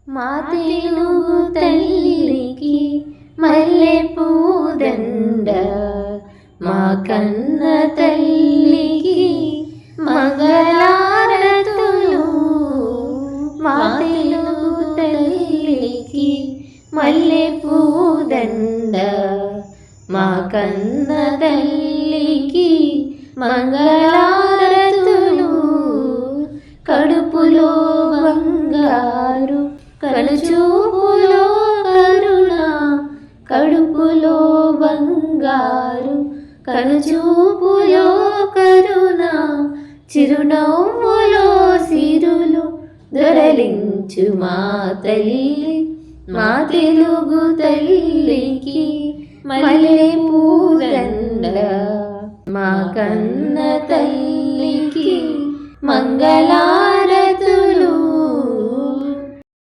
మా తెలుగు తల్లికి మల్లె పూదండ, మా కన్న తల్లికి మంగళారతులు. మా తెలుగు తల్లికి మల్లె పూదండ, మా కన్న తల్లికి మంగళారతులు. కడుపులో బంగారు కనుచూపులో కరుణ, కడుపులో బంగారు కనుచూపులో కరుణ, చిరునవ్వులో సిరులు దొరలించు మా తల్లి. మా తెలుగు తల్లికి మల్లె పూదండ, మా కన్న తల్లికి మంగళ